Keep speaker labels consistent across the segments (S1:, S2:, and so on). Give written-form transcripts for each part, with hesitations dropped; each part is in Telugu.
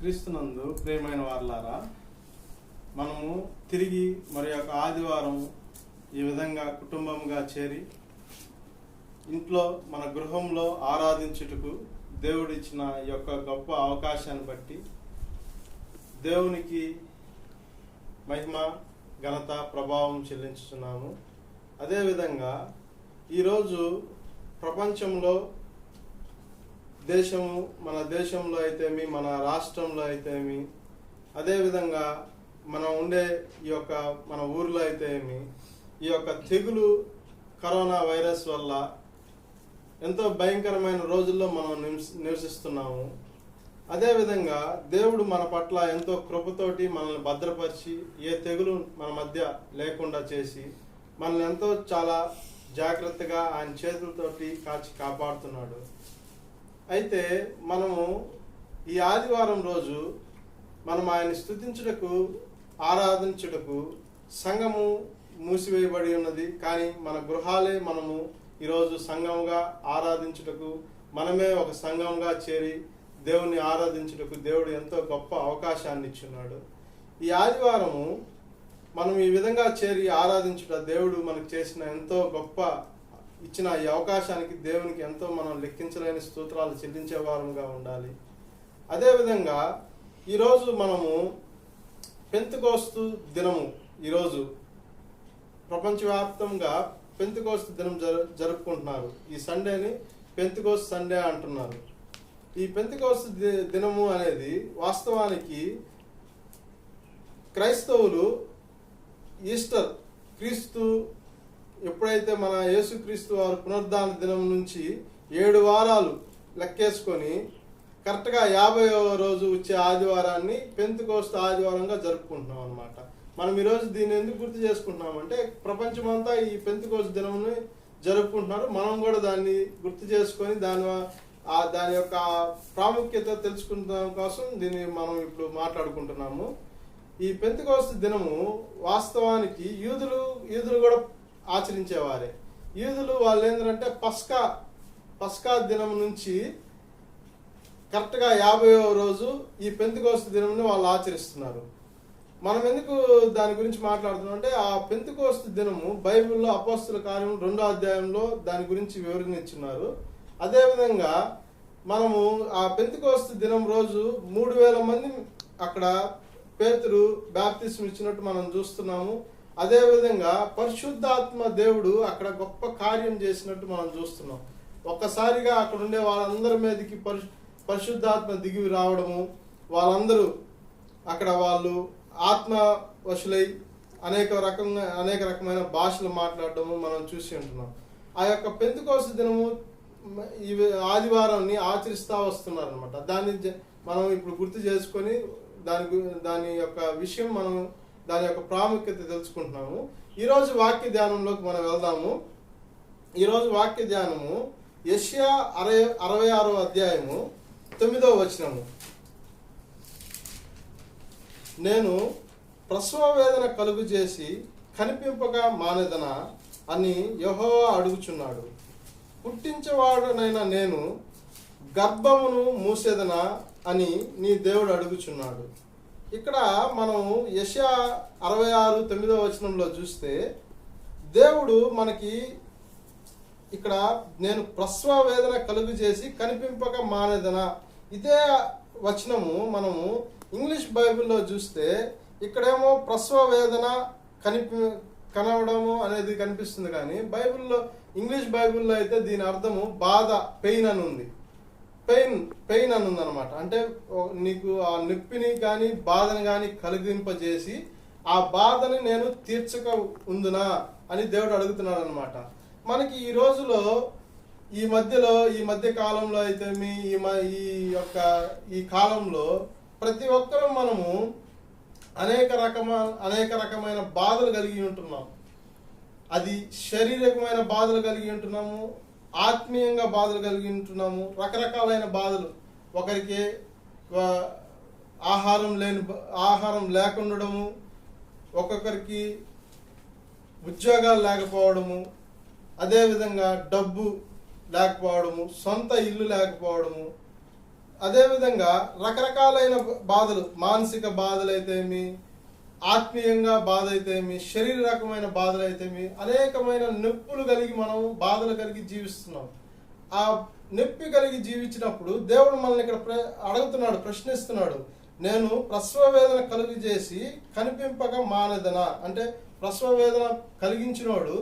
S1: క్రీస్తునందు ప్రియమైన వారలారా, మనము తిరిగి మరి యొక్క ఆదివారం ఈ విధంగా కుటుంబంగా చేరి ఇంట్లో మన గృహంలో ఆరాధించుటకు దేవుడు ఇచ్చిన ఈ యొక్క గొప్ప అవకాశాన్ని బట్టి దేవునికి మహిమ, ఘనత, ప్రభావం చెల్లించుతున్నాము. అదేవిధంగా ఈరోజు ప్రపంచంలో మన దేశంలో అయితేమి, మన రాష్ట్రంలో అయితేమి, అదేవిధంగా మనం ఉండే ఈ యొక్క మన ఊర్లో అయితేమి, ఈ యొక్క తెగులు కరోనా వైరస్ వల్ల ఎంతో భయంకరమైన రోజుల్లో మనం నివసిస్తున్నాము. అదేవిధంగా దేవుడు మన పట్ల ఎంతో కృపతోటి మనల్ని భద్రపరిచి ఏ తెగులు మన మధ్య లేకుండా చేసి మనల్ని ఎంతో చాలా జాగ్రత్తగా ఆయన చేతులతోటి కాపాడుతున్నాడు. అయితే మనము ఈ ఆదివారం రోజు మనం ఆయన స్తుతించుటకు, ఆరాధించుటకు సంఘము మూసివేయబడి ఉన్నది. కానీ మన గృహాలే మనము ఈరోజు సంఘంగా ఆరాధించుటకు, మనమే ఒక సంఘంగా చేరి దేవుణ్ణి ఆరాధించుటకు దేవుడు ఎంతో గొప్ప అవకాశాన్ని ఇచ్చున్నాడు. ఈ ఆదివారము మనం ఈ విధంగా చేరి ఆరాధించుట దేవుడు మనకు చేసిన ఎంతో గొప్ప ఇచ్చిన ఈ అవకాశానికి దేవునికి ఎంతో మనం లెక్కించలేని స్తోత్రాలు చెల్లించే వారంగా ఉండాలి. అదేవిధంగా ఈరోజు మనము పెంతెకోస్తు దినము, ఈరోజు ప్రపంచవ్యాప్తంగా పెంతెకోస్తు దినం జరుపుకుంటున్నారు. ఈ సండేని పెంతెకోస్తు సండే అంటున్నారు. ఈ పెంతెకోస్తు దినము అనేది వాస్తవానికి క్రైస్తవులు ఈస్టర్, క్రీస్తు ఎప్పుడైతే మన యేసుక్రీస్తు వారు పునరుద్ధాన దినం నుంచి 7 వారాలు లెక్కేసుకొని కరెక్ట్గా 50వ రోజు వచ్చే ఆదివారాన్ని పెంతెకోస్తు ఆదివారంగా జరుపుకుంటున్నాం అన్నమాట. మనం ఈరోజు దీన్ని ఎందుకు గుర్తు చేసుకుంటున్నామంటే ప్రపంచమంతా ఈ పెంతెకోస్తు దినంని జరుపుకుంటున్నారు. మనం కూడా దాన్ని గుర్తు చేసుకొని దాని యొక్క ప్రాముఖ్యత తెలుసుకున్న కోసం దీన్ని మనం ఇప్పుడు మాట్లాడుకుంటున్నాము. ఈ పెంతెకోస్తు దినము వాస్తవానికి యూదులు కూడా ఆచరించేవారే. యూదులు వాళ్ళు ఏంటంటే పస్కా దినం నుంచి కరెక్ట్గా 50వ రోజు ఈ పెంతెకోస్తు దినంని వాళ్ళు ఆచరిస్తున్నారు. మనం ఎందుకు దాని గురించి మాట్లాడుతున్నాం అంటే ఆ పెంతెకోస్తు దినము బైబిల్లో అపోస్తుల కార్యం 2వ అధ్యాయంలో దాని గురించి వివరణ ఇచ్చున్నారు. అదేవిధంగా మనము ఆ పెంతెకోస్తు దినం రోజు 3000 మంది అక్కడ పేతురు బాప్తిస్మం ఇచ్చినట్టు మనం చూస్తున్నాము. అదేవిధంగా పరిశుద్ధాత్మ దేవుడు అక్కడ గొప్ప కార్యం చేసినట్టు మనం చూస్తున్నాం. ఒక్కసారిగా అక్కడ ఉండే వాళ్ళందరి మీదకి పరిశుద్ధాత్మ దిగి రావడము, వాళ్ళందరూ అక్కడ వాళ్ళు ఆత్మ వశులై అనేక రకమైన భాషలు మాట్లాడటము మనం చూసి ఉంటున్నాం. ఆ యొక్క పెంతెకోస్తు దినము ఈ ఆదివారాన్ని ఆచరిస్తూ వస్తున్నారు అనమాట. దాన్ని మనం ఇప్పుడు గుర్తు చేసుకొని దాని యొక్క విషయం మనం దాని యొక్క ప్రాముఖ్యత తెలుసుకుంటున్నాము. ఈరోజు వాక్య ధ్యానంలోకి మనం వెళ్దాము. ఈరోజు వాక్య ధ్యానము యెషయా 66వ అధ్యాయము 9వ వచనము. నేను ప్రసవ వేదన కలుగు చేసి కనిపింపక మానేదనా అని యెహోవా అడుగుచున్నాడు. పుట్టించేవాడనైనా నేను గర్భమును మూసేదనా అని నీ దేవుడు అడుగుచున్నాడు. ఇక్కడ మనం యెషయా 66:9వ వచనంలో చూస్తే దేవుడు మనకి ఇక్కడ నేను ప్రసవ వేదన కలుగు చేసి కనిపింపక మానేదనా, ఇదే వచనము మనము ఇంగ్లీష్ బైబిల్లో చూస్తే ఇక్కడేమో ప్రసవ వేదన కనవడము అనేది కనిపిస్తుంది. కానీ ఇంగ్లీష్ బైబిల్లో అయితే దీని అర్థము బాధ, పెయిన్ అని ఉంది. పెయిన్ అని ఉందన్నమాట. అంటే నీకు ఆ నొప్పిని కానీ బాధని కానీ కలిగింపజేసి ఆ బాధని నేను తీర్చక ఉందునా అని దేవుడు అడుగుతున్నాడు అనమాట. మనకి ఈ రోజులో ఈ మధ్య కాలంలో అయితే ఈ కాలంలో ప్రతి ఒక్కరూ మనము అనేక రకమైన బాధలు కలిగి ఉంటున్నాం. అది శారీరకమైన బాధలు కలిగి ఉంటున్నాము, ఆత్మీయంగా బాధలు కలిగి ఉంటున్నాము, రకరకాలైన బాధలు. ఒకరికి ఆహారం లేకుండడము, ఒక్కొక్కరికి ఉద్యోగాలు లేకపోవడము, అదేవిధంగా డబ్బు లేకపోవడము, సొంత ఇల్లు లేకపోవడము, అదేవిధంగా రకరకాలైన బాధలు, మానసిక బాధలు అయితేమి, ఆత్మీయంగా బాధ అయితేమి, శరీర రకమైన బాధలు అయితేమి, అనేకమైన నొప్పులు కలిగి మనం బాధలు కలిగి జీవిస్తున్నాం. ఆ నొప్పి కలిగి జీవించినప్పుడు దేవుడు మనల్ని ఇక్కడ అడుగుతున్నాడు, ప్రశ్నిస్తున్నాడు, నేను ప్రసవ వేదన కలుగు చేసి కనిపింపక మానేదనా? అంటే ప్రసవ వేదన కలిగించినోడు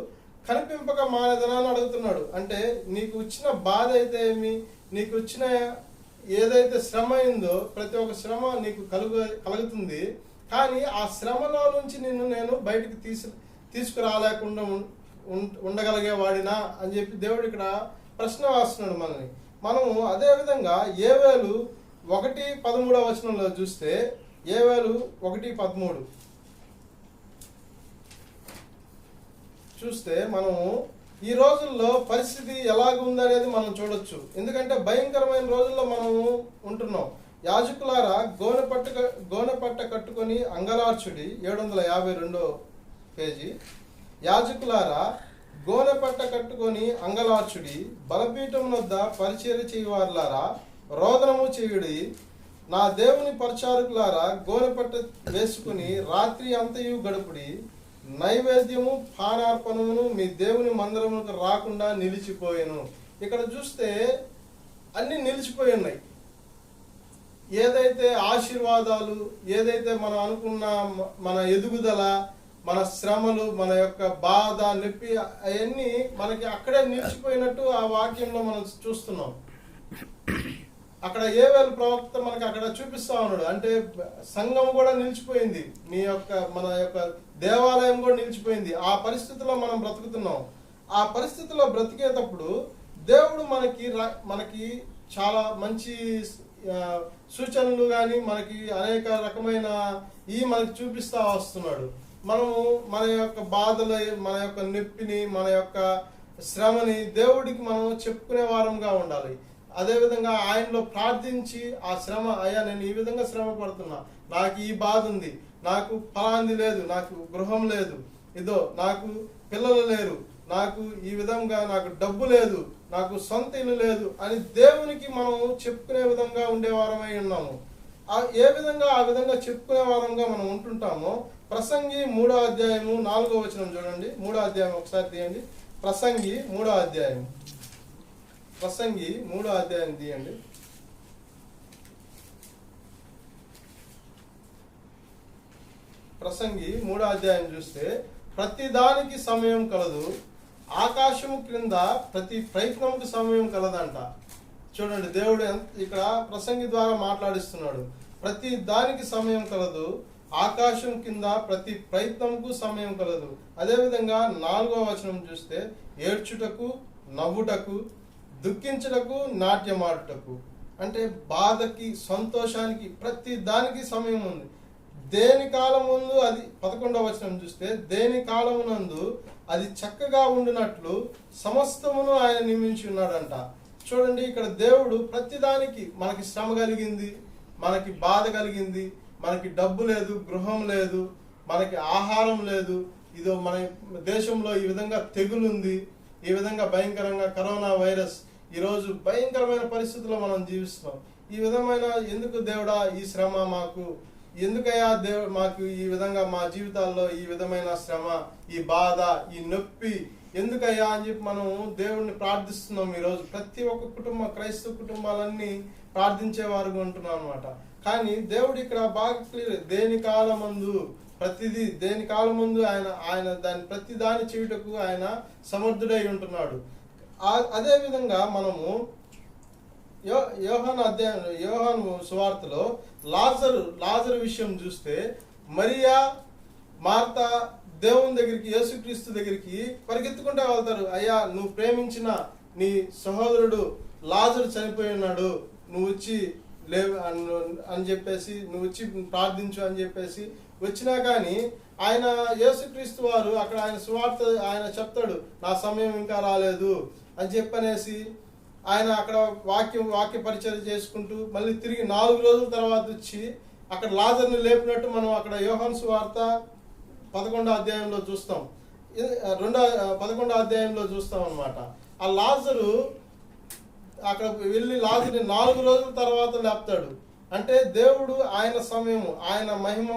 S1: కనిపింపక మానేదనా అని అడుగుతున్నాడు. అంటే నీకు వచ్చిన బాధ అయితే ఏమి, నీకు వచ్చిన ఏదైతే శ్రమ అయిందో ప్రతి ఒక్క శ్రమ నీకు కలుగుతుంది. కానీ ఆ శ్రమలో నుంచి నేను బయటికి తీసుకురాలేకుండా ఉండగలిగేవాడినా అని చెప్పి దేవుడు ఇక్కడ ప్రశ్న వేస్తున్నాడు మనల్ని. మనము అదేవిధంగా యోవేలు 1:13 చూస్తే, యోవేలు 1:13 చూస్తే మనము ఈ రోజుల్లో పరిస్థితి ఎలాగుందనేది మనం చూడొచ్చు. ఎందుకంటే భయంకరమైన రోజుల్లో మనము ఉంటున్నాం. యాజకులారా గోనెపట్ట కట్టుకొని అంగలార్చుడి, 752 పేజీ. యాజకులారా గోనెపట్ట కట్టుకొని అంగలార్చుడి, బలపీఠం వద్ద పరిచర్య చేయవారులారా రోదనము చేయుడి. నా దేవుని పరిచారకులారా గోనెపట్ట వేసుకుని రాత్రి అంతయు గడుపుడి. నైవేద్యము పానార్పణమును మీ దేవుని మందిరములకు రాకుండా నిలిచిపోయాను. ఇక్కడ చూస్తే అన్ని నిలిచిపోయి ఉన్నాయి. ఏదైతే ఆశీర్వాదాలు, ఏదైతే మనం అనుకున్న మన ఎదుగుదల, మన శ్రమలు, మన యొక్క బాధ, నొప్పి, అవన్నీ మనకి అక్కడే నిలిచిపోయినట్టు ఆ వాక్యంలో మనం చూస్తున్నాం. అక్కడ యోవేలు ప్రవక్త మనకి అక్కడ చూపిస్తా ఉన్నాడు. అంటే సంఘం కూడా నిలిచిపోయింది, మన యొక్క దేవాలయం కూడా నిలిచిపోయింది. ఆ పరిస్థితిలో మనం బ్రతుకుతున్నాం. ఆ పరిస్థితిలో బ్రతికేటప్పుడు దేవుడు మనకి చాలా మంచి సూచనలు కానీ మనకి అనేక రకమైన మనకి చూపిస్తా వస్తున్నాడు. మనము మన యొక్క బాధలు, మన యొక్క నొప్పిని, మన యొక్క శ్రమని దేవుడికి మనం చెప్పుకునే వారంగా ఉండాలి. అదేవిధంగా ఆయనలో ప్రార్థించి ఆ శ్రమ, అయ్యా నేను ఈ విధంగా శ్రమ పడుతున్నా, నాకు ఈ బాధ ఉంది, నాకు ఫలాంది లేదు, నాకు గృహం లేదు, ఇదో నాకు పిల్లలు లేరు, నాకు ఈ విధంగా నాకు డబ్బు లేదు, నాకు సొంత ఇల్లు లేదు అని దేవునికి మనం చెప్పుకునే విధంగా ఉండేవారమై ఉన్నాము. ఏ విధంగా ఆ విధంగా చెప్పుకునే వారంగా మనం ఉంటుంటామో ప్రసంగి 3:4 చూడండి. 3వ అధ్యాయం ఒకసారి తీయండి. ప్రసంగి 3వ అధ్యాయం తీయండి. ప్రసంగి 3వ అధ్యాయం చూస్తే, ప్రతి దానికి సమయం కలదు, ఆకాశము క్రింద ప్రతి ప్రయత్నముకు సమయం కలదంట. చూడండి, దేవుడు ఇక్కడ ప్రసంగి ద్వారా మాట్లాడిస్తున్నాడు. ప్రతి దానికి సమయం కలదు, ఆకాశం కింద ప్రతి ప్రయత్నముకు సమయం కలదు. అదేవిధంగా 4వ వచనం చూస్తే, ఏడ్చుటకు, నవ్వుటకు, దుఃఖించుటకు, నాట్యమాడుటకు. అంటే బాధకి, సంతోషానికి ప్రతి దానికి సమయం ఉంది. దేని కాలముందు అది 11వ వచనం చూస్తే, దేని కాలమునందు అది చక్కగా ఉండినట్లు సమస్తమును ఆయన నియమించి ఉన్నాడంట. చూడండి, ఇక్కడ దేవుడు ప్రతిదానికి, మనకి శ్రమ కలిగింది, మనకి బాధ కలిగింది, మనకి డబ్బు లేదు, గృహం లేదు, మనకి ఆహారం లేదు, ఇదో మన దేశంలో ఈ విధంగా తెగులుంది, ఈ విధంగా భయంకరంగా కరోనా వైరస్, ఈరోజు భయంకరమైన పరిస్థితుల్లో మనం జీవిస్తున్నాం. ఈ విధమైన ఎందుకు దేవుడా ఈ శ్రమ మాకు, ఎందుకయ్యా దేవుడు మాకు ఈ విధంగా మా జీవితాల్లో ఈ విధమైన శ్రమ, ఈ బాధ, ఈ నొప్పి ఎందుకయ్యా అని చెప్పి మనం దేవుడిని ప్రార్థిస్తున్నాం. ఈరోజు ప్రతి ఒక్క క్రైస్తవ కుటుంబాలన్నీ ప్రార్థించేవారుగా ఉంటున్నాం అనమాట. కానీ దేవుడు ఇక్కడ బాగా క్లియర్, దేని కాలమందు ప్రతిదీ, దేని కాలమందు ఆయన దాని ప్రతి దాని చేయుటకు ఆయన సమర్థుడై ఉంటున్నాడు. అదే విధంగా మనము యోహాను సువార్తలో లాజరు విషయం చూస్తే, మరియా, మార్తా దేవుని దగ్గరికి, యేసుక్రీస్తు దగ్గరికి పరిగెత్తుకుంటూ వెళ్తారు. అయ్యా, నువ్వు ప్రేమించిన నీ సహోదరుడు లాజరు చనిపోయి ఉన్నాడు, నువ్వు వచ్చి అని చెప్పేసి, నువ్వు వచ్చి ప్రార్థించు అని చెప్పేసి వచ్చినా కానీ ఆయన యేసుక్రీస్తు వారు అక్కడ ఆయన సువార్త ఆయన చెప్తాడు, నా సమయం ఇంకా రాలేదు అని చెప్పనేసి ఆయన అక్కడ వాక్య పరిచయం చేసుకుంటూ మళ్ళీ తిరిగి 4 రోజుల తర్వాత వచ్చి అక్కడ లాజర్ని లేపినట్టు మనం అక్కడ యోహాను సువార్త 11వ అధ్యాయంలో చూస్తాం. 11వ అధ్యాయంలో చూస్తాం అన్నమాట. ఆ లాజరు అక్కడ వెళ్ళి లాజరుని 4 రోజుల తర్వాత లేపుతాడు. అంటే దేవుడు ఆయన సమయము, ఆయన మహిమ,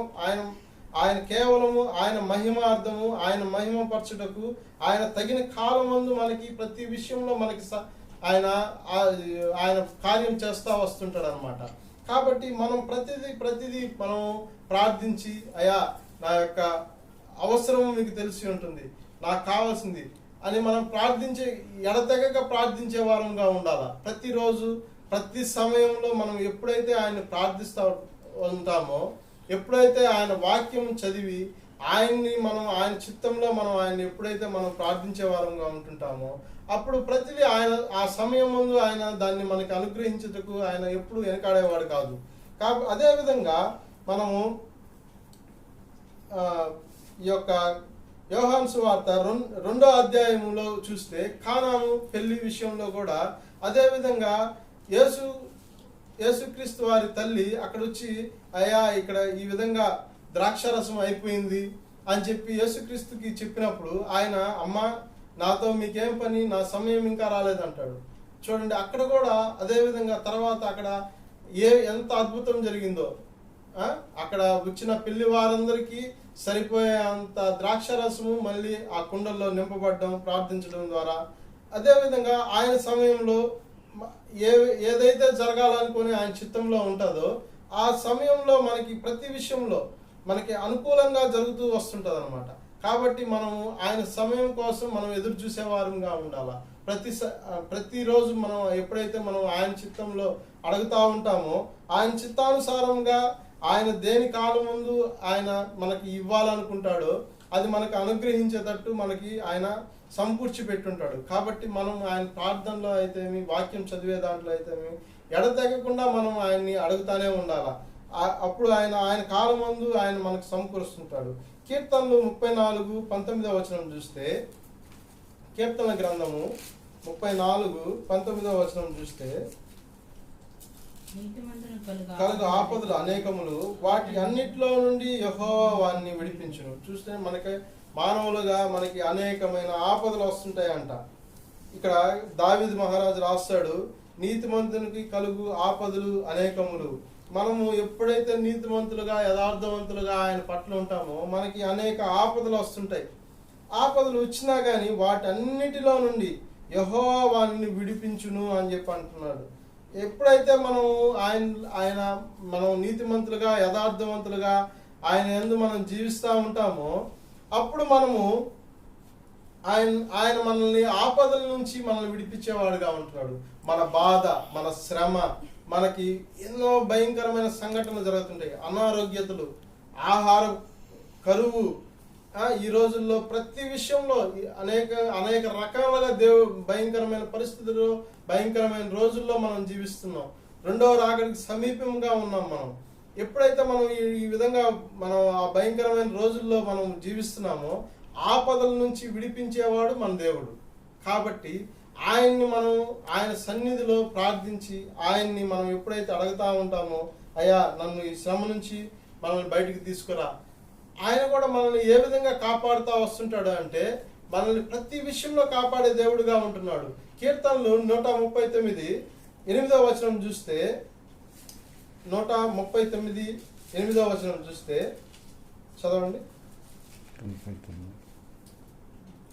S1: ఆయన కేవలము ఆయన మహిమార్థము, ఆయన మహిమపరచుటకు ఆయన తగిన కాలమందు మనకి ప్రతి విషయంలో మనకి ఆయన కార్యం చేస్తూ వస్తుంటాడు అనమాట. కాబట్టి మనం ప్రతిదీ మనం ప్రార్థించి, అయ్యా నా యొక్క అవసరం మీకు తెలిసి ఉంటుంది, నాకు కావాల్సింది అని మనం ప్రార్థించే, ఎడతెగక ప్రార్థించే వారంగా ఉండాలి. ప్రతిరోజు ప్రతి సమయంలో మనం ఎప్పుడైతే ఆయన ప్రార్థిస్తూ ఉంటామో, ఎప్పుడైతే ఆయన వాక్యం చదివి ఆయన చిత్తంలో మనం ఆయన ఎప్పుడైతే మనం ప్రార్థించే వారంగా ఉంటుంటామో, అప్పుడు ప్రతిదీ ఆయన ఆ సమయం ముందు ఆయన దాన్ని మనకి అనుగ్రహించుటకు ఆయన ఎప్పుడు వెనకాడేవాడు కాదు. అదేవిధంగా మనము ఈ యొక్క యోహాను సువార్త 2వ అధ్యాయంలో చూస్తే కానాను పెళ్లి విషయంలో కూడా అదేవిధంగా యేసుక్రీస్తు వారి తల్లి అక్కడ వచ్చి, అయ్యా ఇక్కడ ఈ విధంగా ద్రాక్షారసం అయిపోయింది అని చెప్పి యేసుక్రీస్తుకి చెప్పినప్పుడు ఆయన, అమ్మ నాతో మీకేం పని, నా సమయం ఇంకా రాలేదంటాడు. చూడండి, అక్కడ కూడా అదేవిధంగా తర్వాత అక్కడ ఎంత అద్భుతం జరిగిందో. అక్కడ వచ్చిన పెళ్లి వారందరికీ సరిపోయే అంత ద్రాక్షారసము మళ్ళీ ఆ కుండల్లో నింపబడడం ప్రార్థించడం ద్వారా. అదేవిధంగా ఆయన సమయంలో ఏదైతే జరగాలనుకుని ఆయన చిత్తంలో ఉంటుందో ఆ సమయంలో మనకి ప్రతి విషయంలో మనకి అనుకూలంగా జరుగుతూ వస్తుంటుంది అనమాట. కాబట్టి మనం ఆయన సమయం కోసం మనం ఎదురు చూసేవారంగా ఉండాలి. ప్రతిరోజు మనం ఎప్పుడైతే మనం ఆయన చిత్తంలో అడుగుతూ ఉంటామో, ఆయన చిత్తానుసారంగా ఆయన దేని కాలం ముందు ఆయన మనకి ఇవ్వాలనుకుంటాడో అది మనకు అనుగ్రహించేటట్టు మనకి ఆయన సమకూర్చి పెట్టుంటాడు. కాబట్టి మనం ఆయన ప్రార్థనలో అయితేమి, వాక్యం చదివే దాంట్లో అయితేమి ఎడతెగకుండా మనం ఆయన్ని అడుగుతానే ఉండాలా. అప్పుడు ఆయన కాలం ముందు ఆయన మనకు సమకూరుస్తుంటాడు. కీర్తనలు 34:19 చూస్తే, కీర్తన గ్రంథము 34:19 చూస్తే, కలుగు ఆపదలు అనేకములు, వాటి అన్నిట్లో నుండి యెహోవా వారిని విడిపించును. చూస్తే మనకి మానవులుగా మనకి అనేకమైన ఆపదలు వస్తుంటాయంట. ఇక్కడ దావీదు మహారాజు రాస్తాడు, నీతిమంతునికి కలుగు ఆపదలు అనేకములు. మనము ఎప్పుడైతే నీతిమంతులుగా యథార్థవంతులుగా ఆయన పట్ల ఉంటామో మనకి అనేక ఆపదలు వస్తుంటాయి. ఆపదలు వచ్చినా కానీ వాటన్నిటిలో నుండి యెహోవా వారిని విడిపించును అని చెప్పి అంటున్నాడు. ఎప్పుడైతే మనం నీతిమంతులుగా యథార్థవంతులుగా ఆయన యందు మనం జీవిస్తూ ఉంటామో అప్పుడు మనము ఆయన మనల్ని ఆపదల నుంచి మనల్ని విడిపించేవాడుగా ఉంటున్నాడు. మన బాధ, మన శ్రమ, మనకి ఎన్నో భయంకరమైన సంఘటనలు జరుగుతుంటాయి. అనారోగ్యతలు, ఆహార కరువు, ఈ రోజుల్లో ప్రతి విషయంలో అనేక రకాలుగా భయంకరమైన పరిస్థితులు, భయంకరమైన రోజుల్లో మనం జీవిస్తున్నాం. 2వ రాకడికి సమీపంగా ఉన్నాం మనం. ఎప్పుడైతే మనం ఈ విధంగా మనం ఆ భయంకరమైన రోజుల్లో మనం జీవిస్తున్నామో ఆపదల నుంచి విడిపించేవాడు మన దేవుడు. కాబట్టి ఆయన్ని మనం ఆయన సన్నిధిలో ప్రార్థించి ఆయన్ని మనం ఎప్పుడైతే అడుగుతా ఉంటామో, అయ్యా నన్ను ఈ శ్రమ నుంచి మనల్ని బయటికి తీసుకురా, ఆయన కూడా మనల్ని ఏ విధంగా కాపాడుతూ వస్తుంటాడు అంటే మనల్ని ప్రతి విషయంలో కాపాడే దేవుడుగా ఉంటున్నాడు. కీర్తనలు 139:8 చూస్తే, 139:8 చూస్తే చదవండి.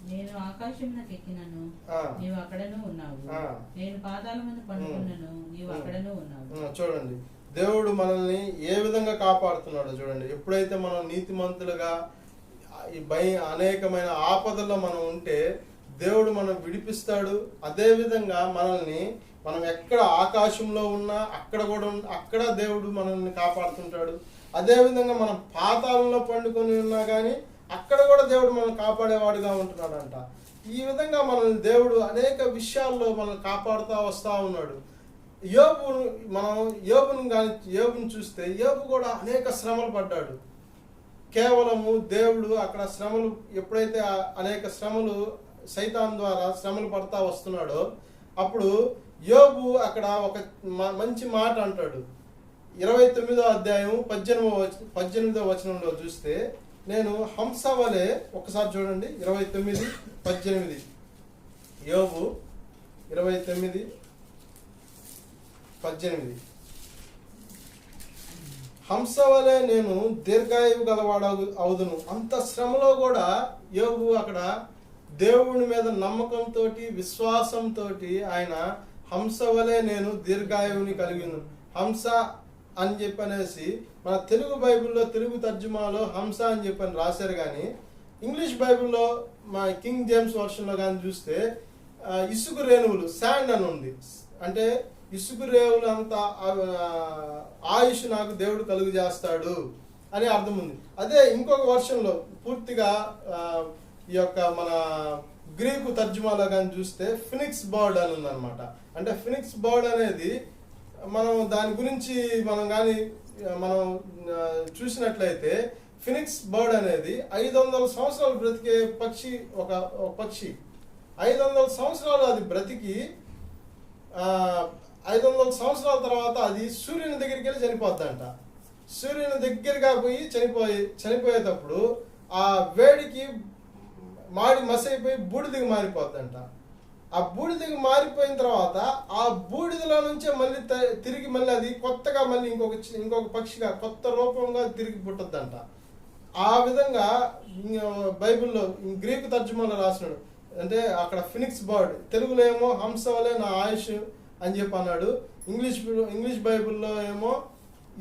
S2: నేను ఆకాశమునకు ఎక్కినను, నీవు అక్కడను ఉన్నావు. నేను పాతాళమున పడుకున్నను, నీవు అక్కడను ఉన్నావు.
S1: చూడండి, దేవుడు మనల్ని ఏ విధంగా కాపాడుతున్నాడో చూడండి. ఎప్పుడైతే మనం నీతిమంతులుగా అనేకమైన ఆపదల్లో మనం ఉంటే దేవుడు మనం విడిపిస్తాడు. అదే విధంగా మనం ఎక్కడ ఆకాశంలో ఉన్నా అక్కడ దేవుడు మనల్ని కాపాడుతుంటాడు. అదే విధంగా మనం పాతాళంలో పండుకొని ఉన్నా కానీ అక్కడ కూడా దేవుడు మనం కాపాడేవాడుగా ఉంటున్నాడంట. ఈ విధంగా మనల్ని దేవుడు అనేక విషయాల్లో మనల్ని కాపాడుతూ వస్తూ ఉన్నాడు. యోబుని చూస్తే యోబు కూడా అనేక శ్రమలు పడ్డాడు. కేవలము దేవుడు అక్కడ శ్రమలు ఎప్పుడైతే అనేక శ్రమలు సైతాన్ ద్వారా శ్రమలు పడతా వస్తున్నాడో అప్పుడు యోబు అక్కడ ఒక మంచి మాట అంటాడు. 29వ అధ్యాయం 18వ చూస్తే, నేను హంస వలె, ఒకసారి చూడండి 29:18 యోబు 29:18 18. హంస వలె నేను దీర్ఘాయువు గలవాడు అవుదును. అంత శ్రమలో కూడా యోబు అక్కడ దేవుని మీద నమ్మకంతో విశ్వాసంతో ఆయన హంస వలె నేను దీర్ఘాయువుని కలిగిను. హంస అని చెప్పనేసి మన తెలుగు బైబిల్లో తెలుగు తర్జుమాలో హంస అని చెప్పని రాశారు, కానీ ఇంగ్లీష్ బైబిల్లో మా కింగ్ జేమ్స్ వర్షన్లో కానీ చూస్తే ఇసుక రేణువులు శాండ్ అని ఉంది. అంటే ఇసుక రేవులు అంత ఆయుష్ నాకు దేవుడు కలుగు చేస్తాడు అని అర్థం ఉంది. అదే ఇంకొక వర్షంలో పూర్తిగా ఈ యొక్క మన గ్రీకు తర్జుమాలో కానీ చూస్తే ఫినిక్స్ బర్డ్ అని ఉందన్నమాట. అంటే ఫినిక్స్ బర్డ్ అనేది మనం దాని గురించి మనం చూసినట్లయితే ఫినిక్స్ బర్డ్ అనేది 500 సంవత్సరాలు బ్రతికే పక్షి. ఒక పక్షి 500 సంవత్సరాలు అది బ్రతికి 500 సంవత్సరాల తర్వాత అది సూర్యుని దగ్గరికి వెళ్ళి చనిపోద్దంట. సూర్యుని దగ్గరగా పోయి చనిపోయేటప్పుడు ఆ వేడికి మసైపోయి బూడిదకి మారిపోద్దంట. ఆ బూడిదకి మారిపోయిన తర్వాత ఆ బూడిదలో నుంచే మళ్ళీ తిరిగి మళ్ళీ అది కొత్తగా మళ్ళీ ఇంకొక పక్షిగా కొత్త రూపంగా తిరిగి పుట్టద్దంట. ఆ విధంగా బైబిల్లో గ్రీకు తర్జుమాలో రాసినాడు. అంటే అక్కడ ఫినిక్స్ బర్డ్, తెలుగులో ఏమో హంస వలె నా ఆయుష్ అని చెప్పి అన్నాడు. ఇంగ్లీష్ బైబిల్లో ఏమో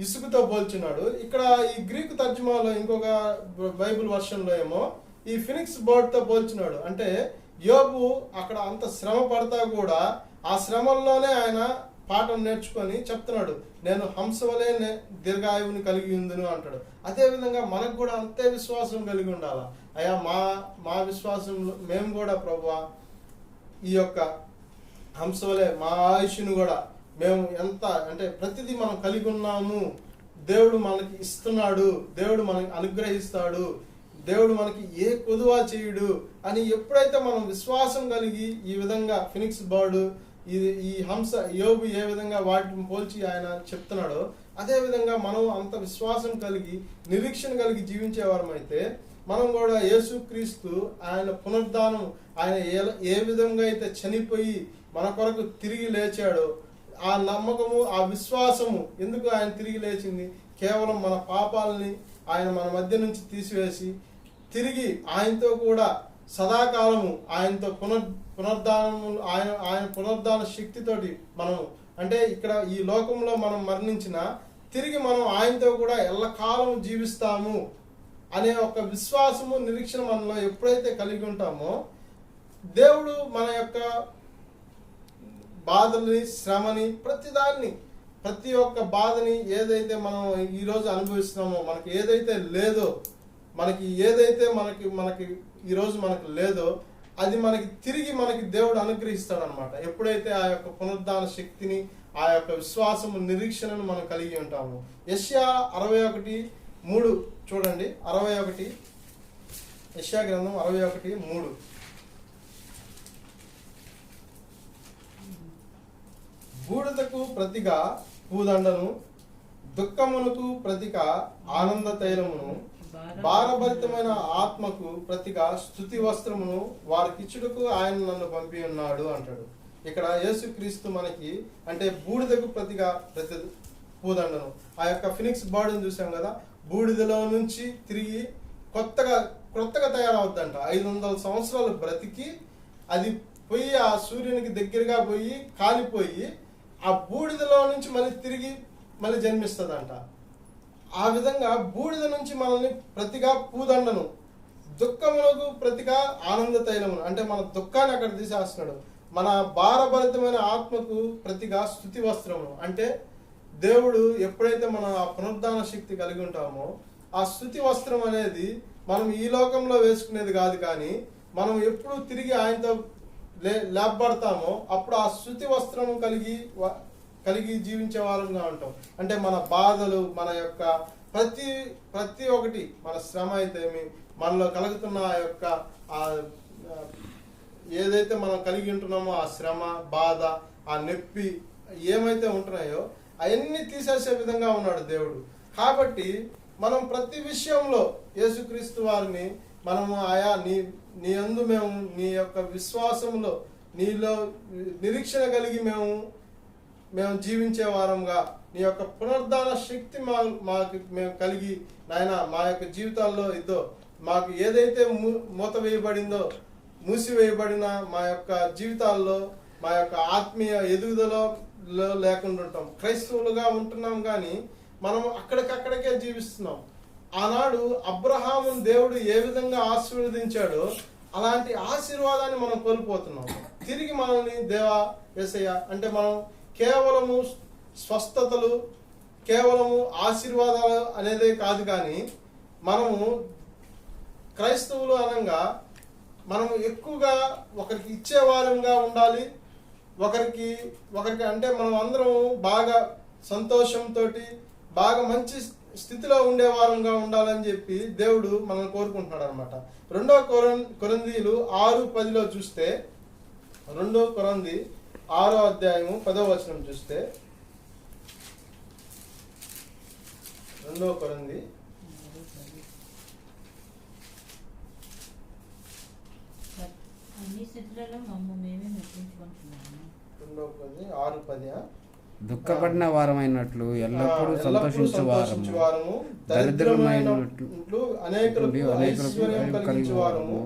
S1: ఇసుకతో పోల్చున్నాడు. ఇక్కడ ఈ గ్రీకు తర్జుమాలో ఇంకొక బైబిల్ వర్షన్లో ఏమో ఈ ఫినిక్స్ బర్డ్తో పోల్చున్నాడు. అంటే యోబు అక్కడ అంత శ్రమ పడతా కూడా ఆ శ్రమల్లోనే ఆయన పాఠం నేర్చుకొని చెప్తున్నాడు, నేను హంస వలె దీర్ఘాయువుని కలిగి ఉందును అంటాడు. అదేవిధంగా మనకు కూడా అంతే విశ్వాసం కలిగి ఉండాలి. అయ్యా మా విశ్వాసంలో మేము కూడా ప్రభువా ఈ యొక్క హంస వలె మా ఆయుష్ను కూడా మేము ఎంత అంటే ప్రతిదీ మనం కలిగి ఉన్నాము, దేవుడు మనకి ఇస్తున్నాడు, దేవుడు మనకి అనుగ్రహిస్తాడు, దేవుడు మనకి ఏ కొదువా చేయుడు అని ఎప్పుడైతే మనం విశ్వాసం కలిగి ఈ విధంగా ఫినిక్స్ బర్డ్ ఈ హంస యోబు ఏ విధంగా వాటిని పోల్చి ఆయన చెప్తున్నాడో అదే విధంగా మనం అంత విశ్వాసం కలిగి నిరీక్షణ కలిగి జీవించేవారం అయితే మనం కూడా యేసుక్రీస్తు ఆయన పునరుద్ధానం ఆయన ఏ విధంగా అయితే చనిపోయి మన కొరకు తిరిగి లేచాడో ఆ నమ్మకము ఆ విశ్వాసము ఎందుకు ఆయన తిరిగి లేచింది, కేవలం మన పాపాలని ఆయన మన మధ్య నుంచి తీసివేసి తిరిగి ఆయనతో కూడా సదాకాలము ఆయనతో పునరుద్ధానము ఆయన పునరుద్ధాన శక్తితోటి మనం అంటే ఇక్కడ ఈ లోకంలో మనం మరణించిన తిరిగి మనం ఆయనతో కూడా ఎల్లకాలం జీవిస్తాము అనే ఒక విశ్వాసము నిరీక్షణ మనలో ఎప్పుడైతే కలిగి ఉంటామో దేవుడు మన యొక్క బాధల్ని శ్రమని ప్రతి ఒక్క బాధని ఏదైతే మనం ఈరోజు అనుభవిస్తున్నామో మనకి ఏదైతే లేదో మనకి ఈరోజు మనకు లేదో అది మనకి తిరిగి మనకి దేవుడు అనుగ్రహిస్తాడు అనమాట. ఎప్పుడైతే ఆ యొక్క పునరుద్ధాన శక్తిని ఆ యొక్క విశ్వాసము నిరీక్షణను మనం కలిగి ఉంటాము. యెషయా 61:3 చూడండి. 61 యెషయా గ్రంథం 61:3 బూడిదకు ప్రతిగా పూదండను, దుఃఖమునకు ప్రతిగా ఆనంద తైలమును, భారభరితమైన ఆత్మకు ప్రతిగా స్తుతి వస్త్రమును వారికిచ్చుటకు ఆయన నన్ను పంపి ఉన్నాడు అంటాడు. ఇక్కడ యేసుక్రీస్తు మనకి అంటే బూడిదకు ప్రతిగా ప్రతి పూదండను, ఆ యొక్క ఫినిక్స్ బర్డ్ని చూసాం కదా, బూడిదలో నుంచి తిరిగి కొత్తగా తయారవుద్దంట. 500 సంవత్సరాలు బ్రతికి అది పోయి ఆ సూర్యునికి దగ్గరగా పోయి కాలిపోయి ఆ బూడిదలో నుంచి మళ్ళీ జన్మిస్తుందంట. ఆ విధంగా బూడిద నుంచి మనల్ని ప్రతిగా పూదండను, దుఃఖములకు ప్రతిగా ఆనంద తైలమును అంటే మన దుఃఖాన్ని అక్కడ తీసేస్తున్నాడు. మన భారభరితమైన ఆత్మకు ప్రతిగా స్తుతి వస్త్రమును అంటే దేవుడు ఎప్పుడైతే మనం ఆ పునరుద్ధాన శక్తి కలిగి ఉంటామో ఆ స్తుతి వస్త్రం అనేది మనం ఈ లోకంలో వేసుకునేది కాదు, కానీ మనం ఎప్పుడు తిరిగి ఆయనతో లేపబడతామో అప్పుడు ఆ స్తుతి వస్త్రము కలిగి జీవించే వారంగా ఉంటాం. అంటే మన బాధలు మన యొక్క ప్రతి ఒక్కటి మన శ్రమ అయితే మనలో కలుగుతున్న ఆ యొక్క ఏదైతే మనం కలిగి ఉంటున్నామో ఆ శ్రమ బాధ ఆ నొప్పి ఏమైతే ఉంటున్నాయో అవన్నీ తీసేసే విధంగా ఉన్నాడు దేవుడు. కాబట్టి మనం ప్రతి విషయంలో యేసుక్రీస్తు వారిని మనము ఆయా నీ యందు మేము నీ యొక్క విశ్వాసంలో నీలో నిరీక్షణ కలిగి మేము మేము జీవించే వారంగా నీ యొక్క పునరుద్ధాన శక్తి మాకు మేము కలిగి నాయన మా యొక్క జీవితాల్లో ఇద్దో మాకు ఏదైతే మూత వేయబడిందో మూసివేయబడిన మా యొక్క జీవితాల్లో మా యొక్క ఆత్మీయ ఎదుగుదలలో లేకుండా ఉంటాం. క్రైస్తవులుగా ఉంటున్నాం కానీ మనం అక్కడికక్కడికే జీవిస్తున్నాం. ఆనాడు అబ్రహామును దేవుడు ఏ విధంగా ఆశీర్వదించాడో అలాంటి ఆశీర్వాదాన్ని మనం కోల్పోతున్నాం. తిరిగి మనల్ని దేవా యేసయ్య అంటే మనం కేవలము స్వస్థతలు కేవలము ఆశీర్వాదాలు అనేదే కాదు, కానీ మనము క్రైస్తవులు అనగా మనము ఎక్కువగా ఒకరికి ఇచ్చేవారంగా ఉండాలి. ఒకరికి అంటే మనం అందరం బాగా సంతోషంతో బాగా మంచి స్థితిలో ఉండేవారంగా ఉండాలని చెప్పి దేవుడు మనల్ని కోరుకుంటున్నాడు అనమాట. 2 కొరింథీయులు 6:10 చూస్తే 2 కొరింథీ 6వ అధ్యాయము 10వ వచనం చూస్తే 2 కొరింథీ
S2: అన్ని స్థితులలో మమ్ము మేమే మెప్పించుకుంటున్నాము.
S1: 6:10
S3: దుఃఖపడిన వారమైనట్లు ఎల్లప్పుడూ సంతోషించు వారము, దరిద్రమైనట్లు అనేకులకు ఐశ్వర్యం కలిగించు వారము,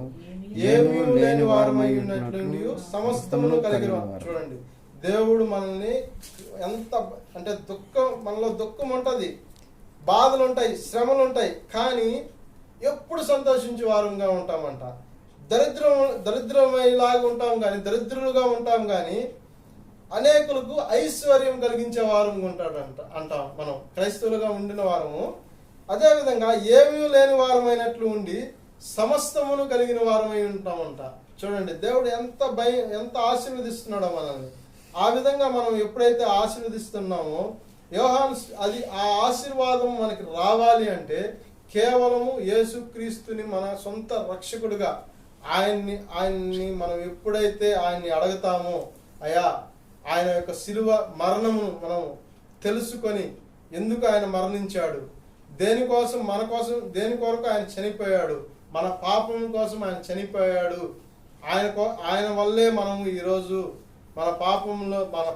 S1: ఏమీ లేని వారమై ఉన్నట్లు సమస్తమును కలిగిన వారు. చూడండి, దేవుడు మనల్ని ఎంత అంటే మనలో దుఃఖం ఉంటది, బాధలు ఉంటాయి, శ్రమలు ఉంటాయి, కానీ ఎప్పుడు సంతోషించే వారంగా ఉంటామంట. దరిద్రమయ్యేలాగా ఉంటాం కానీ దరిద్రులుగా ఉంటాం కానీ అనేకులకు ఐశ్వర్యం కలిగించే వారం అంటాం మనం క్రైస్తవులుగా ఉండిన వారము. అదేవిధంగా ఏమీ లేని వారమైనట్లు ఉండి సమస్తమును కలిగిన వారమై ఉంటామంట. చూడండి, దేవుడు ఎంత ఆశీర్వదిస్తున్నాడో మనల్ని. ఆ విధంగా మనం ఎప్పుడైతే ఆశీర్వదిస్తున్నామో ఆ ఆశీర్వాదం మనకి రావాలి అంటే కేవలము యేసుక్రీస్తుని మన సొంత రక్షకుడిగా ఆయన్ని మనం ఎప్పుడైతే ఆయన్ని అడుగుతామో, అయ్యా ఆయన యొక్క శిలువ మరణమును మనం తెలుసుకొని ఎందుకు ఆయన మరణించాడు, దేని కొరకు ఆయన చనిపోయాడు, మన పాపం కోసం ఆయన చనిపోయాడు, ఆయన వల్లే మనము ఈరోజు మన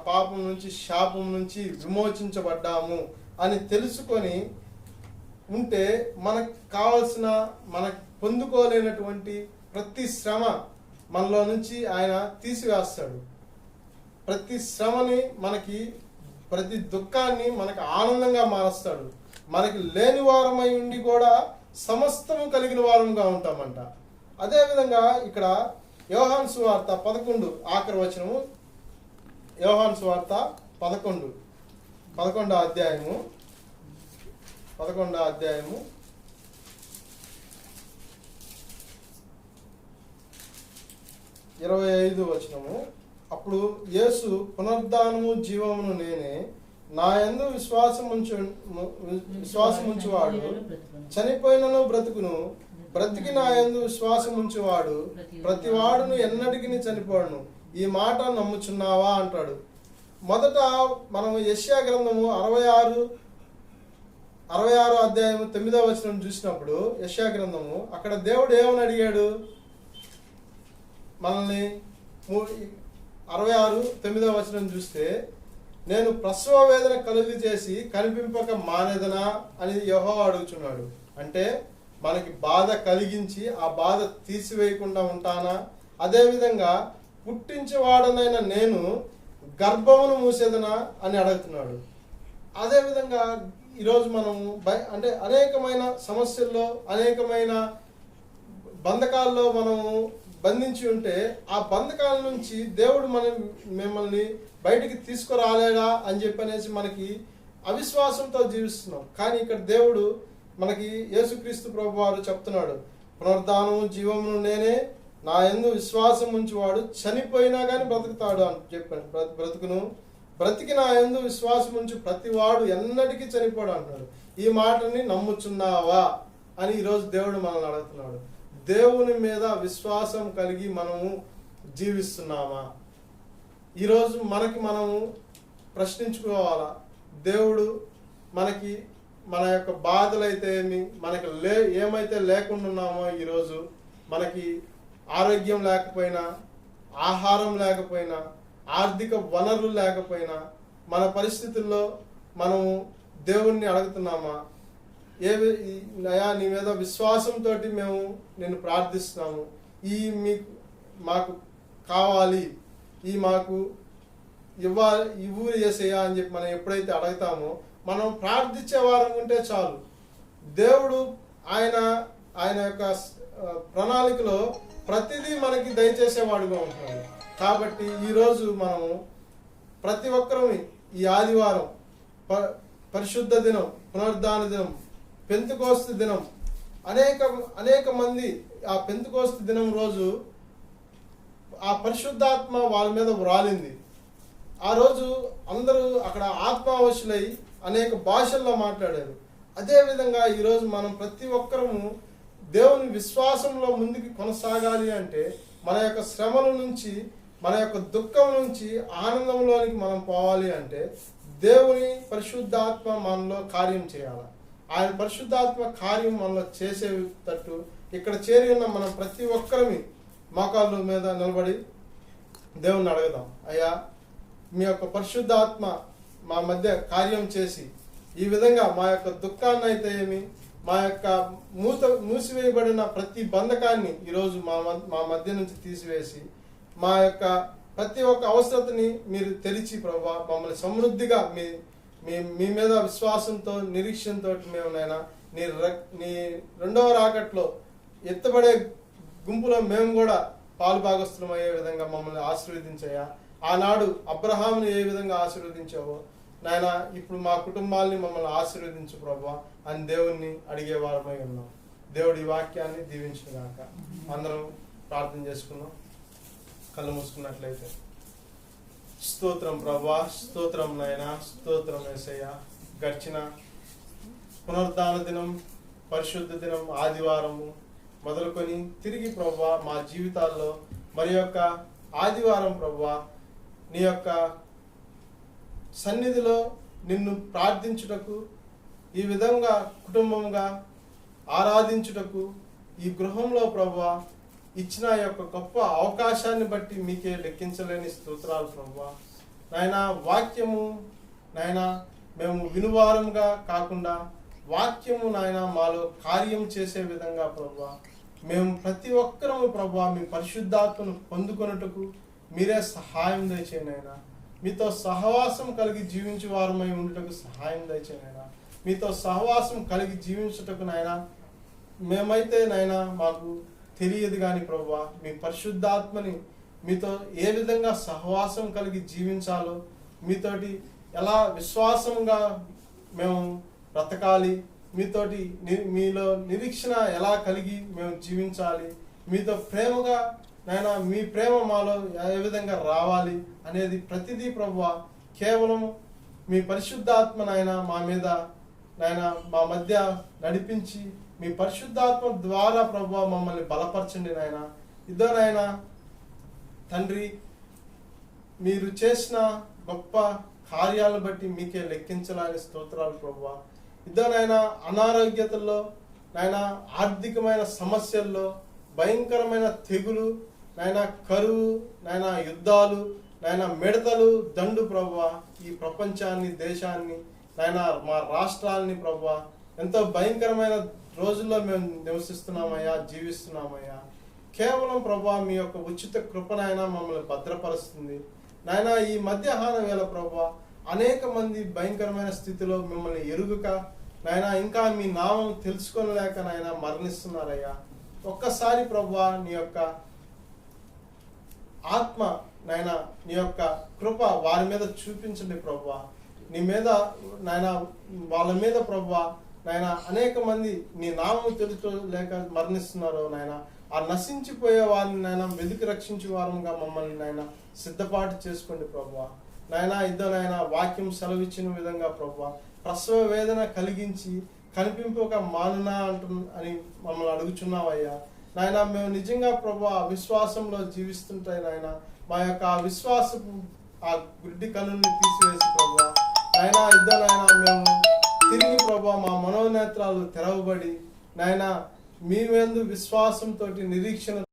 S1: పాపం నుంచి శాపం నుంచి విమోచించబడ్డాము అని తెలుసుకొని ఉంటే మనకు కావలసిన మనకు పొందుకోలేనటువంటి ప్రతి శ్రమ మనలో నుంచి ఆయన తీసివేస్తాడు. ప్రతి శ్రమని ప్రతి దుఃఖాన్ని మనకి ఆనందంగా మారుస్తాడు. మనకి లేని వారమై ఉండి కూడా సమస్తము కలిగిన వారంగా ఉంటామంట. అదేవిధంగా ఇక్కడ యోహాను సువార్త 11 ఆఖరి వచనము, యోహాను సువార్త 11వ అధ్యాయము 25 వచనము. అప్పుడు యేసు, పునరుద్ధానము జీవమును నేనే, నా యందు విశ్వాసముంచువాడు చనిపోయినను బ్రతుకును, బ్రతికి నా యందు విశ్వాసముంచువాడు ప్రతివాడును ఎన్నటికి చనిపోడును. ఈ మాట నమ్ముచున్నావా అంటాడు. మొదట మనం యెషయా గ్రంథము 66 అధ్యాయము 9వ వచనం చూసినప్పుడు యెషయా గ్రంథము అక్కడ దేవుడు ఏమని అడిగాడు మనల్ని? 66:9వ వచనం చూస్తే, నేను ప్రసవ వేదన కలుగు చేసి కనిపింపక మానేదనా అని యెహోవా అడుగుచున్నాడు. అంటే మనకి బాధ కలిగించి ఆ బాధ తీసివేయకుండా ఉంటానా? అదేవిధంగా పుట్టించేవాడనైనా నేను గర్భమును మూసేదనా అని అడుగుతున్నాడు. అదేవిధంగా ఈరోజు మనము అంటే అనేకమైన సమస్యల్లో అనేకమైన బంధకాల్లో మనము బంధించి ఉంటే ఆ బంధకాల నుంచి దేవుడు మిమ్మల్ని బయటికి తీసుకురాలేడా అని చెప్పనేసి మనకి అవిశ్వాసంతో జీవిస్తున్నాం. కానీ ఇక్కడ దేవుడు మనకి యేసుక్రీస్తు ప్రభువారు చెప్తున్నాడు, పునరుద్ధానము జీవమును నేనే, నా యందు విశ్వాసం ఉంచువాడు చనిపోయినా కానీ బ్రతుకుతాడు అని చెప్పాను. బ్రతుకును, బ్రతికి నా యందు విశ్వాసం ఉంచు ప్రతివాడు ఎన్నటికీ చనిపోడు అంటున్నాడు. ఈ మాటని నమ్ముచున్నావా అని ఈరోజు దేవుడు మనల్ని అడుగుతున్నాడు. దేవుని మీద విశ్వాసం కలిగి మనము జీవిస్తున్నామా? ఈరోజు మనము ప్రశ్నించుకోవాలా. దేవుడు మనకి మన యొక్క బాధలైతే మనకి ఏమైతే లేకుండా ఉన్నామో, ఈరోజు మనకి ఆరోగ్యం లేకపోయినా, ఆహారం లేకపోయినా, ఆర్థిక వనరులు లేకపోయినా, మన పరిస్థితుల్లో మనము దేవుణ్ణి అడుగుతున్నామా? నయా నీ మీద విశ్వాసంతో మేము నిన్ను ప్రార్థిస్తున్నాము, ఈ మాకు కావాలి, ఈ మాకు ఇవ్వు యేసయ్యా అని చెప్పి మనం ఎప్పుడైతే అడుగుతామో, మనం ప్రార్థించే వారం ఉంటే చాలు. దేవుడు ఆయన యొక్క ప్రణాళికలో ప్రతిదీ మనకి దయచేసేవాడుగా ఉంటాడు. కాబట్టి ఈరోజు మనము ప్రతి ఒక్కరూ ఈ ఆదివారం పరిశుద్ధ దినం, పునరుద్ధాన దినం, పెంతెకోస్తు దినం, అనేక మంది ఆ పెంతెకోస్తు దినం రోజు ఆ పరిశుద్ధాత్మ వాళ్ళ మీద వ్రాలింది. ఆ రోజు అందరూ అక్కడ ఆత్మావశులై అనేక భాషల్లో మాట్లాడారు. అదేవిధంగా ఈరోజు మనం ప్రతి ఒక్కరము దేవుని విశ్వాసంలో ముందుకు కొనసాగాలి అంటే మన యొక్క శ్రమల నుంచి, మన యొక్క దుఃఖం నుంచి ఆనందంలోనికి మనం పోవాలి అంటే దేవుని పరిశుద్ధాత్మ మనలో కార్యం చేయాలి. ఆయన పరిశుద్ధాత్మ కార్యం మనలో చేసేటట్టు ఇక్కడ చేరి ఉన్న మనం ప్రతి ఒక్కరిని మోకాళ్ళ మీద నిలబడి దేవుణ్ణి అడుగుదాం. అయ్యా, మీ యొక్క పరిశుద్ధాత్మ మా మధ్య కార్యం చేసి ఈ విధంగా మా యొక్క దుఃఖాన్ని అయితే ఏమి, మా యొక్క మూసివేయబడిన ప్రతి బంధకాన్ని ఈరోజు మా మధ్య నుంచి తీసివేసి మా యొక్క ప్రతి ఒక్క అవసరతని మీరు తెరిచి ప్రభువా మమ్మల్ని సమృద్ధిగా మీ మీద విశ్వాసంతో, నిరీక్షణతో మేము నైనా నీ రెండవ రాకట్లో ఎత్తబడే గుంపులో మేము కూడా పాలుభాగస్తులమయ్యే విధంగా మమ్మల్ని ఆశీర్వదించయ్యా. ఆనాడు అబ్రహాముని ఏ విధంగా ఆశీర్వదించావో నాయన ఇప్పుడు మా కుటుంబాలని మమ్మల్ని ఆశీర్వదించు ప్రభువా అని దేవుణ్ణి అడిగే వారమై ఉన్నాం. దేవుడి వాక్యాన్ని దీవించుగాక. అందరం ప్రార్థన చేసుకున్నాం. కళ్ళు మూసుకున్నట్లయితే. స్తోత్రం ప్రభువా, స్తోత్రం నాయన, స్తోత్రం యేసయ్య. గడిచిన పునరుద్ధాన దినం, పరిశుద్ధ దినం, ఆదివారము మొదలుకొని తిరిగి ప్రభువా మా జీవితాల్లో మరి యొక్క ఆదివారం ప్రభువా నీ యొక్క సన్నిధిలో నిన్ను ప్రార్థించుటకు, ఈ విధంగా కుటుంబంగా ఆరాధించుటకు ఈ గృహంలో ప్రభువా ఇచ్చిన యొక్క గొప్ప అవకాశాన్ని బట్టి మీకే లెక్కించలేని స్తోత్రాలు ప్రభువా. నాయన వాక్యము నాయన మేము వినువారంగా కాకుండా వాక్యము నాయన మాలో కార్యం చేసే విధంగా ప్రభువా మేము ప్రతి ఒక్కరము ప్రభువా మీ పరిశుద్ధాత్మను పొందుకొనుటకు మీరే సహాయం దయచేయండి నాయన. మీతో సహవాసం కలిగి జీవించే వారమై ఉండుటకు సహాయం దయచేయండి నాయన. మీతో సహవాసం కలిగి జీవించుటకు నాయన మేమైతే నాయన మాకు తెలియదు కానీ ప్రభువా మీ పరిశుద్ధాత్మని మీతో ఏ విధంగా సహవాసం కలిగి జీవించాలో, మీతోటి ఎలా విశ్వాసంగా మేము బ్రతకాలి, మీతోటి మీలో నిరీక్షణ ఎలా కలిగి మేము జీవించాలి, మీతో ప్రేమగా నాయన మీ ప్రేమ మాలో ఏ విధంగా రావాలి అనేది ప్రతిదీ ప్రభువా కేవలం మీ పరిశుద్ధాత్మ నాయన మా మీద నాయన మా మధ్య నడిపించి మీ పరిశుద్ధాత్మ ద్వారా ప్రభువా మమ్మల్ని బలపరచండి నాయన. ఇద్దరైనా తండ్రి మీరు చేసిన గొప్ప కార్యాలను బట్టి మీకే లెక్కించాలని స్తోత్రాలు ప్రభువా. ఇద్దరైనా అనారోగ్యతల్లో నాయన, ఆర్థికమైన సమస్యల్లో, భయంకరమైన తెగులు నాయన, కరువు నాయన, యుద్ధాలు నాయన, మిడతలు దండు ప్రభువా ఈ ప్రపంచాన్ని, దేశాన్ని నాయన, మా రాష్ట్రాలని ప్రభువా ఎంతో భయంకరమైన రోజుల్లో మేము నివసిస్తున్నామయ్యా, జీవిస్తున్నామయ్యా. కేవలం ప్రభువా మీ యొక్క ఉచిత కృపనైనా మమ్మల్ని భద్రపరుస్తుంది నాయన. ఈ మధ్యాహ్న వేళ ప్రభువా అనేక మంది భయంకరమైన స్థితిలో మిమ్మల్ని ఎరుగక నాయన, ఇంకా మీ నామం తెలుసుకోలేక నాయన మరణిస్తున్నారయ్యా. ఒక్కసారి ప్రభువా నీ యొక్క ఆత్మ నాయన, నీ యొక్క కృప వారి మీద చూపించండి ప్రభువా. నీ మీద నాయన, వాళ్ళ మీద ప్రభువా నాయన అనేక మంది నీ నామం తెలుసుకోలేక మరణిస్తున్నారు నాయన. ఆ నశించిపోయే వారిని నాయన వెతికి రక్షించే వారంగా మమ్మల్ని నాయన సిద్ధపాటు చేసుకోండి ప్రభువా. నాయన ఇద్దరైనా వాక్యం సెలవిచ్చిన విధంగా ప్రభువా ప్రసవ వేదన కలిగించి కనిపింపక మానునా అని మమ్మల్ని అడుగుచున్నావయ్యా నాయన. మేము నిజంగా ప్రభువా విశ్వాసంలో జీవిస్తుంటాయి నాయన. మా యొక్క ఆ విశ్వాసపు ఆ గుడ్డి కన్నుల్ని తీసివేసి ప్రభువా నాయన ఇద్దరైనా మేము తిరిగి ప్రభువా మా మనోనేత్రాలు తెరవబడి నాయన మీ మీద విశ్వాసంతో, నిరీక్షణ